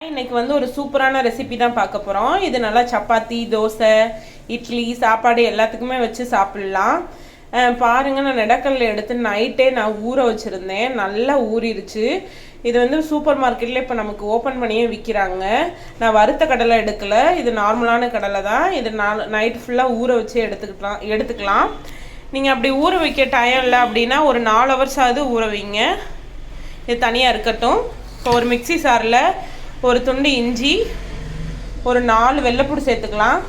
இன்னைக்கு வந்து ஒரு சூப்பரான ரெசிபி தான் பார்க்க போகிறோம். இது நல்லா சப்பாத்தி, தோசை, இட்லி, சாப்பாடு எல்லாத்துக்குமே வச்சு சாப்பிட்லாம். பாருங்கள், நான் நெடக்கல்ல எடுத்து நைட்டே நான் ஊற வச்சுருந்தேன். நல்லா ஊறிடுச்சு. இது வந்து சூப்பர் மார்க்கெட்டில் இப்போ நமக்கு ஓப்பன் பண்ணியே விற்கிறாங்க. நான் வறுத்த கடலை எடுக்கலை, இது நார்மலான கடலை தான். இது நைட் ஃபுல்லாக ஊற வச்சு எடுத்துக்கலாம். நீங்கள் அப்படி ஊற வைக்க டைம் இல்லை அப்படின்னா ஒரு 4 ஹவர்ஸ் ஆகுது ஊற வைங்க. இது தனியாக இருக்கட்டும். இப்போ ஒரு மிக்சி சாரில் ஒரு துண்டு இஞ்சி, ஒரு 4 வெள்ளைப்பூடு சேர்த்துக்கலாம்.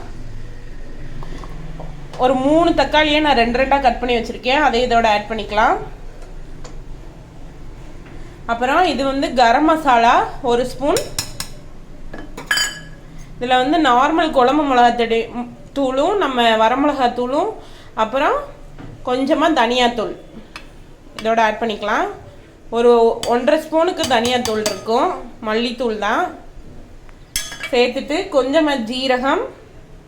ஒரு 3 தக்காளியை நான் 2 கட் பண்ணி வச்சுருக்கேன், அதை இதோட ஆட் பண்ணிக்கலாம். அப்புறம் இது வந்து கரம் மசாலா 1 ஸ்பூன். இதில் வந்து நார்மல் குழம்பு மிளகாத்தூள் தூளும் நம்ம வரமிளகாத்தூளும் அப்புறம் கொஞ்சமாக தனியாத்தூள் இதோட ஆட் பண்ணிக்கலாம். ஒரு 1.5 ஸ்பூனுக்கு தனியாத்தூள் இருக்கும், மல்லித்தூள் தான். சேர்த்துட்டு கொஞ்சமாக ஜீரகம்,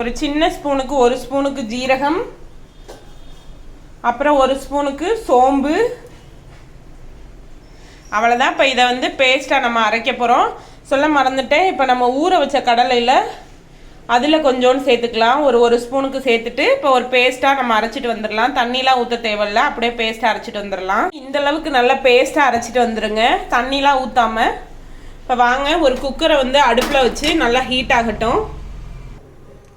ஒரு சின்ன ஸ்பூனுக்கு 1 ஸ்பூனுக்கு ஜீரகம், அப்புறம் 1 ஸ்பூனுக்கு சோம்பு. அவ்வளோதான். இப்போ இதை வந்து பேஸ்ட்டாக நம்ம அரைக்க போகிறோம். சொல்ல மறந்துட்டேன், இப்போ நம்ம ஊற வச்ச கடலையில் அதில் கொஞ்சோண்டு சேர்த்துக்கலாம். ஒரு ஸ்பூனுக்கு சேர்த்துட்டு இப்போ ஒரு பேஸ்ட்டாக நம்ம அரைச்சிட்டு வந்துடலாம். தண்ணிலாம் ஊற்ற தேவையில்லை, அப்படியே பேஸ்ட்டாக அரைச்சிட்டு வந்துடலாம். இந்த அளவுக்கு நல்லா பேஸ்ட்டாக அரைச்சிட்டு வந்துடுங்க, தண்ணிலாம் ஊற்றாமல். இப்போ வாங்க, ஒரு குக்கரை வந்து அடுப்பில் வச்சு நல்லா ஹீட் ஆகட்டும்.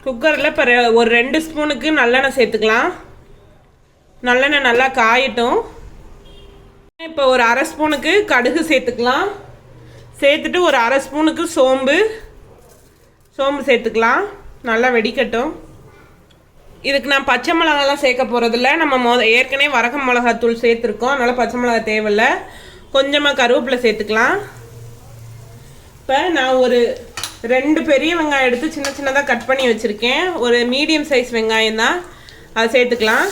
குக்கரில் இப்போ ஒரு 2 ஸ்பூனுக்கு நல்லெண்ணெய் சேர்த்துக்கலாம். நல்லெண்ணெய் நல்லா காயட்டும். இப்போ ஒரு 1/2 ஸ்பூனுக்கு கடுகு சேர்த்துக்கலாம். சேர்த்துட்டு ஒரு 1/2 ஸ்பூனுக்கு சோம்பு சேர்த்துக்கலாம். நல்லா வெடிக்கட்டும். இதுக்கு நான் பச்சை மிளகாலாம் சேர்க்க போகிறதில்ல. நம்ம ஏற்கனவே வரக மிளகாத்தூள் சேர்த்துருக்கோம், அதனால் பச்சை மிளகா தேவையில்லை. கொஞ்சமாக கருவேப்பிலை சேர்த்துக்கலாம். இப்போ நான் ஒரு 2 பெரிய வெங்காயம் எடுத்து சின்ன சின்னதாக கட் பண்ணி வச்சுருக்கேன். ஒரு மீடியம் சைஸ் வெங்காயம் தான், அதை சேர்த்துக்கலாம்.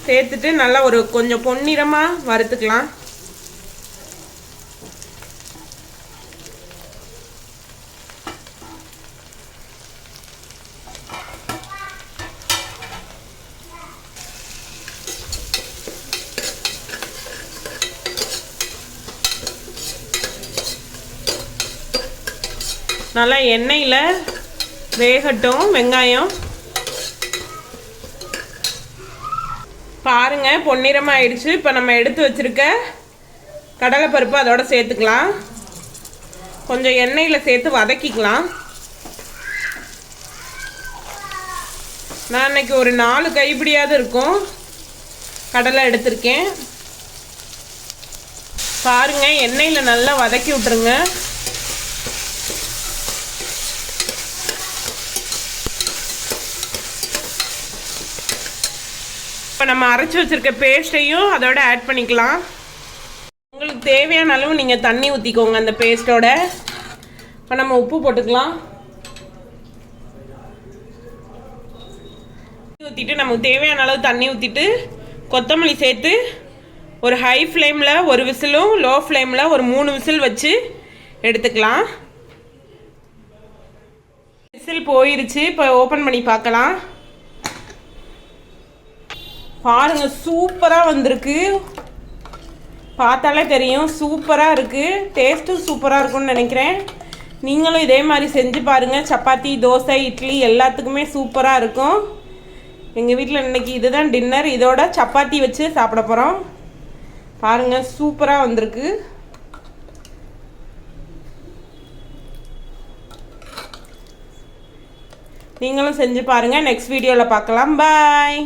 சேர்த்துட்டு நல்லா ஒரு கொஞ்சம் பொன்னிறமாக வறுத்துக்கலாம். நல்லா எண்ணெயில் வேகட்டும் வெங்காயம். பாருங்கள், பொன்னிறமாக ஆயிடுச்சு. இப்போ நம்ம எடுத்து வச்சுருக்க கடலைப்பருப்பு அதோட சேர்த்துக்கலாம். கொஞ்சம் எண்ணெயில் சேர்த்து வதக்கிக்கலாம். நான் இன்னைக்கு ஒரு 4 கைப்பிடியாவது இருக்கும் கடலை எடுத்திருக்கேன். பாருங்கள், எண்ணெயில் நல்லா வதக்கி விட்டுருங்க. இப்போ நம்ம அரைச்சி வச்சுருக்க பேஸ்ட்டையும் அதோட ஆட் பண்ணிக்கலாம். உங்களுக்கு தேவையான அளவு நீங்கள் தண்ணி ஊற்றிக்கோங்க அந்த பேஸ்ட்டோட. இப்போ நம்ம உப்பு போட்டுக்கலாம். ஊற்றிட்டு நமக்கு தேவையான அளவு தண்ணி ஊற்றிட்டு கொத்தமல்லி சேர்த்து ஒரு ஹை ஃப்ளேமில் 1 விசிலும் லோ ஃப்ளேமில் ஒரு 3 விசில் வச்சு எடுத்துக்கலாம். விசில் போயிருச்சு. இப்போ ஓப்பன் பண்ணி பார்க்கலாம். பாருங்க, சூப்பராக வந்திருக்கு. பார்த்தாலே தெரியும் சூப்பராக இருக்குது. டேஸ்ட்டும் சூப்பராக இருக்கும்னு நினைக்கிறேன். நீங்களும் இதே மாதிரி செஞ்சு பாருங்கள். சப்பாத்தி, தோசை, இட்லி எல்லாத்துக்குமே சூப்பராக இருக்கும். எங்கள் வீட்டில் இன்றைக்கி இதுதான் டின்னர். இதோட சப்பாத்தி வச்சு சாப்பிட போகிறோம். பாருங்கள், சூப்பராக வந்திருக்கு. நீங்களும் செஞ்சு பாருங்கள். நெக்ஸ்ட் வீடியோவில் பார்க்கலாம். பாய்.